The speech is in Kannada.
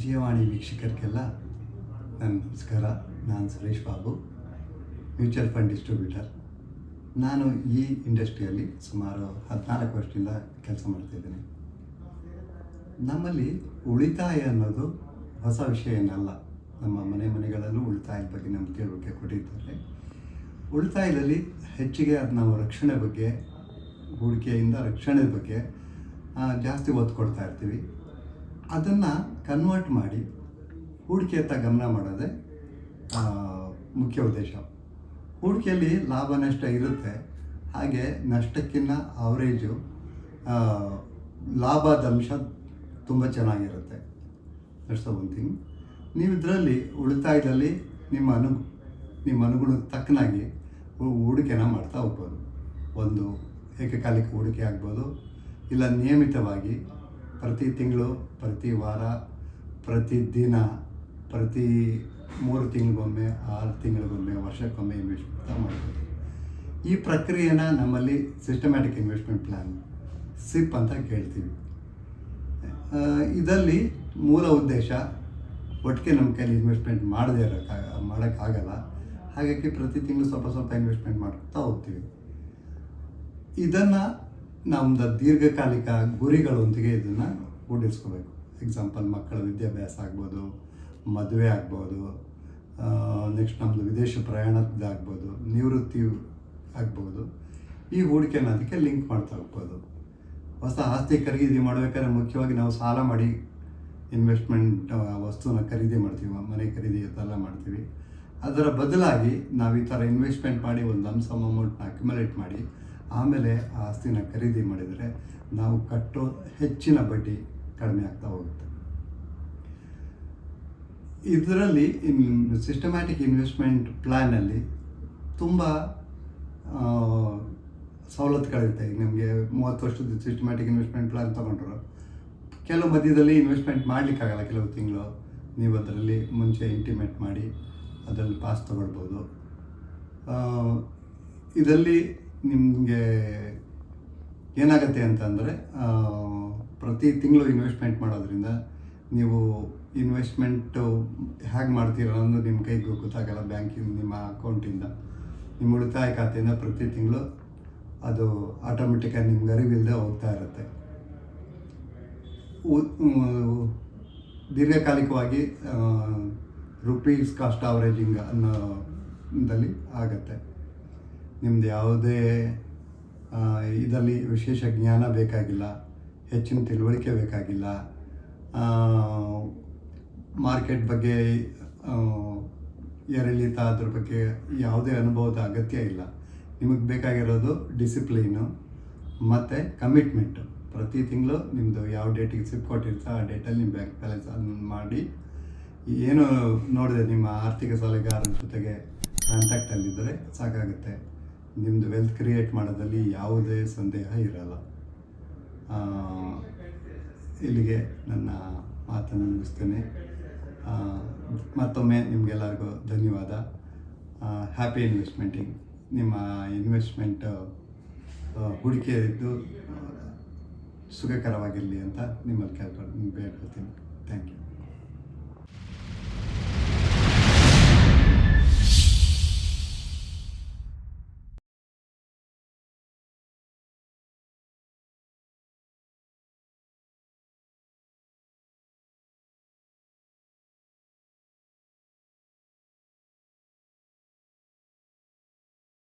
ವಿಜಯವಾಣಿ ವೀಕ್ಷಕರಿಗೆಲ್ಲ ನನ್ನ ನಮಸ್ಕಾರ. ನಾನು Suresh Babu, mutual fund distributor. ನಾನು ಈ ಇಂಡಸ್ಟ್ರಿಯಲ್ಲಿ ಸುಮಾರು 14 ವರ್ಷದಿಂದ ಕೆಲಸ ಮಾಡ್ತಾಯಿದ್ದೀನಿ. ನಮ್ಮಲ್ಲಿ ಉಳಿತಾಯ ಅನ್ನೋದು ಹೊಸ ವಿಷಯ ಏನಲ್ಲ. ನಮ್ಮ ಮನೆಗಳಲ್ಲೂ ಉಳಿತಾಯದ ಬಗ್ಗೆ ನಮ್ಗೆ ತಿಳುವಳಿಕೆ ಕೊಟ್ಟಿದ್ದಾರೆ. ಉಳಿತಾಯದಲ್ಲಿ ಹೆಚ್ಚಿಗೆ ಅದು ನಾವು ರಕ್ಷಣೆ ಬಗ್ಗೆ, ಹೂಡಿಕೆಯಿಂದ ರಕ್ಷಣೆ ಬಗ್ಗೆ ಜಾಸ್ತಿ ಒತ್ತು ಕೊಡ್ತಾ ಇರ್ತೀವಿ. ಅದನ್ನು ಕನ್ವರ್ಟ್ ಮಾಡಿ ಹೂಡಿಕೆಯತ್ತ ಗಮನ ಮಾಡೋದೇ ಮುಖ್ಯ ಉದ್ದೇಶ. ಹೂಡಿಕೆಯಲ್ಲಿ ಲಾಭ ನಷ್ಟ ಇರುತ್ತೆ, ಹಾಗೆ ನಷ್ಟಕ್ಕಿಂತ ಅವರೇಜು ಲಾಭದ ಅಂಶ ತುಂಬ ಚೆನ್ನಾಗಿರುತ್ತೆ. That's one thing. ನೀವು ಇದರಲ್ಲಿ ಉಳಿತಾಯದಲ್ಲಿ ನಿಮ್ಮ ಅನುಗುಣಕ್ಕೆ ತಕ್ಕನಾಗಿ ಹೂಡಿಕೆನ ಮಾಡ್ತಾ ಹೋಗ್ಬೋದು. ಒಂದು ಏಕಕಾಲಿಕ ಹೂಡಿಕೆ ಆಗ್ಬೋದು, ಇಲ್ಲ ನಿಯಮಿತವಾಗಿ ಪ್ರತಿ ತಿಂಗಳು, ಪ್ರತಿ ವಾರ, ಪ್ರತಿ ದಿನ, ಪ್ರತಿ 3 ತಿಂಗಳಿಗೊಮ್ಮೆ, 6 ತಿಂಗಳಿಗೊಮ್ಮೆ, ವರ್ಷಕ್ಕೊಮ್ಮೆ ಇನ್ವೆಸ್ಟ್ಮೆಂಟ್ ಮಾಡ್ಬೋದು. ಈ ಪ್ರಕ್ರಿಯೆನ ನಮ್ಮಲ್ಲಿ ಸಿಸ್ಟಮ್ಯಾಟಿಕ್ ಇನ್ವೆಸ್ಟ್ಮೆಂಟ್ ಪ್ಲ್ಯಾನ್, ಸಿಪ್ ಅಂತ ಕೇಳ್ತೀವಿ. ಇದರಲ್ಲಿ ಮೂಲ ಉದ್ದೇಶ ಒಟ್ಟಿಗೆ ನಮ್ಮ ಕೈಲಿ ಇನ್ವೆಸ್ಟ್ಮೆಂಟ್ ಮಾಡೋಕ್ಕಾಗಲ್ಲ. ಹಾಗಾಗಿ ಪ್ರತಿ ತಿಂಗಳು ಸ್ವಲ್ಪ ಇನ್ವೆಸ್ಟ್ಮೆಂಟ್ ಮಾಡ್ತಾ ಹೋಗ್ತೀವಿ. ಇದನ್ನು ನಮ್ಮದು ದೀರ್ಘಕಾಲಿಕ ಗುರಿಗಳೊಂದಿಗೆ ಇದನ್ನು ಕೂಡಿಸ್ಕೋಬೇಕು. ಎಕ್ಸಾಂಪಲ್, ಮಕ್ಕಳ ವಿದ್ಯಾಭ್ಯಾಸ ಆಗ್ಬೋದು, ಮದುವೆ ಆಗ್ಬೋದು, ನೆಕ್ಸ್ಟ್ ನಮ್ಮದು ವಿದೇಶ ಪ್ರಯಾಣದ್ದಾಗ್ಬೋದು, ನಿವೃತ್ತಿ ಆಗ್ಬೋದು. ಈ ಹೂಡಿಕೆನ ಅದಕ್ಕೆ ಲಿಂಕ್ ಮಾಡ್ತಾ ಹೋಗ್ಬೋದು. ಹೊಸ ಆಸ್ತಿ ಖರೀದಿ ಮಾಡಬೇಕಾದ್ರೆ ಮುಖ್ಯವಾಗಿ ನಾವು ಸಾಲ ಮಾಡಿ ಇನ್ವೆಸ್ಟ್ಮೆಂಟ್ ವಸ್ತುನ ಖರೀದಿ ಮಾಡ್ತೀವಿ, ಮನೆ ಖರೀದಿ ಅದೆಲ್ಲ ಮಾಡ್ತೀವಿ. ಅದರ ಬದಲಾಗಿ ನಾವು ಈ ಥರ ಇನ್ವೆಸ್ಟ್ಮೆಂಟ್ ಮಾಡಿ ಒಂದು ಲಂಪ್ ಸಮ್ ಅಮೌಂಟ್ನ ಅಕ್ಯುಮುಲೇಟ್ ಮಾಡಿ ಆಮೇಲೆ ಆ ಆಸ್ತಿನ ಖರೀದಿ ಮಾಡಿದರೆ ನಾವು ಕಟ್ಟೋ ಹೆಚ್ಚಿನ ಬಡ್ಡಿ ಕಡಿಮೆ ಆಗ್ತಾ ಹೋಗುತ್ತೆ. ಇದರಲ್ಲಿ ಸಿಸ್ಟಮ್ಯಾಟಿಕ್ ಇನ್ವೆಸ್ಟ್ಮೆಂಟ್ ಪ್ಲ್ಯಾನಲ್ಲಿ ತುಂಬ ಸವಲತ್ತುಗಳಿರುತ್ತೆ. ಈಗ ನಮಗೆ 30 ವರ್ಷದ ಸಿಸ್ಟಮ್ಯಾಟಿಕ್ ಇನ್ವೆಸ್ಟ್ಮೆಂಟ್ ಪ್ಲ್ಯಾನ್ ತೊಗೊಂಡ್ರು ಕೆಲವು ಮಧ್ಯದಲ್ಲಿ ಇನ್ವೆಸ್ಟ್ಮೆಂಟ್ ಮಾಡಲಿಕ್ಕಾಗಲ್ಲ. ಕೆಲವು ತಿಂಗಳು ನೀವು ಅದರಲ್ಲಿ ಮುಂಚೆ ಇಂಟಿಮೇಟ್ ಮಾಡಿ ಅದರಲ್ಲಿ ಪಾಸ್ ತೊಗೊಳ್ಬೋದು. ಇದರಲ್ಲಿ ನಿಮಗೆ ಏನಾಗುತ್ತೆ ಅಂತಂದರೆ, ಪ್ರತಿ ತಿಂಗಳು ಇನ್ವೆಸ್ಟ್ಮೆಂಟ್ ಮಾಡೋದ್ರಿಂದ ನೀವು ಇನ್ವೆಸ್ಟ್ಮೆಂಟು ಹೇಗೆ ಮಾಡ್ತೀರ ಅನ್ನೋದು ನಿಮ್ಮ ಕೈಗೆ ಗೊತ್ತಾಗಲ್ಲ. ಬ್ಯಾಂಕಿಂದ ನಿಮ್ಮ ಅಕೌಂಟಿಂದ, ನಿಮ್ಮ ಉಳಿತಾಯ ಖಾತೆಯಿಂದ ಪ್ರತಿ ತಿಂಗಳು ಅದು ಆಟೋಮೆಟಿಕ್ಕಾಗಿ ನಿಮ್ಗೆ ಅರಿವಿಲ್ಲದೆ ಹೋಗ್ತಾ ಇರುತ್ತೆ. ದೀರ್ಘಕಾಲಿಕವಾಗಿ ರುಪೀಸ್ ಕಾಸ್ಟ್ ಆವರೇಜಿಂಗ್ ಅನ್ನೋದಲ್ಲಿ ಆಗುತ್ತೆ. ನಿಮ್ಮದು ಯಾವುದೇ ಇದರಲ್ಲಿ ವಿಶೇಷ ಜ್ಞಾನ ಬೇಕಾಗಿಲ್ಲ, ಹೆಚ್ಚಿನ ತಿಳುವಳಿಕೆ ಬೇಕಾಗಿಲ್ಲ, ಮಾರ್ಕೆಟ್ ಬಗ್ಗೆ ಏರಿಳಿತ ಅದ್ರ ಬಗ್ಗೆ ಯಾವುದೇ ಅನುಭವದ ಅಗತ್ಯ ಇಲ್ಲ. ನಿಮಗೆ ಬೇಕಾಗಿರೋದು ಡಿಸಿಪ್ಲೀನು ಮತ್ತು ಕಮಿಟ್ಮೆಂಟು. ಪ್ರತಿ ತಿಂಗಳು ನಿಮ್ಮದು ಯಾವ ಡೇಟಿಗೆ ಸಿಪ್ ಕೊಟ್ಟಿರ್ತಾ ಆ ಡೇಟಲ್ಲಿ ನಿಮ್ಮ ಬ್ಯಾಂಕ್ ಬ್ಯಾಲೆನ್ಸ್ ಮಾಡಿ ಏನು ನೋಡಿದೆ ನಿಮ್ಮ ಆರ್ಥಿಕ ಸಲಹೆಗಾರರ ಜೊತೆಗೆ ಕಾಂಟ್ಯಾಕ್ಟಲ್ಲಿದ್ದರೆ ಸಾಕಾಗುತ್ತೆ. ನಿಮ್ಮದು ವೆಲ್ತ್ ಕ್ರಿಯೇಟ್ ಮಾಡೋದಲ್ಲಿ ಯಾವುದೇ ಸಂದೇಹ ಇರಲ್ಲ. ಇಲ್ಲಿಗೆ ನನ್ನ ಮಾತನ್ನು ಮುಗಿಸ್ತೇನೆ. ಮತ್ತೊಮ್ಮೆ ನಿಮಗೆಲ್ಲರಿಗೂ ಧನ್ಯವಾದ. ಹ್ಯಾಪಿ ಇನ್ವೆಸ್ಟ್ಮೆಂಟಿಂಗ್. ನಿಮ್ಮ ಇನ್ವೆಸ್ಟ್ಮೆಂಟ್ ಹೂಡಿಕೆಯದ್ದು ಸುಖಕರವಾಗಿರಲಿ ಅಂತ ನಿಮ್ಮಲ್ಲಿ ಬೇಡ್ಕೊಳ್ತೀನಿ. Thank you.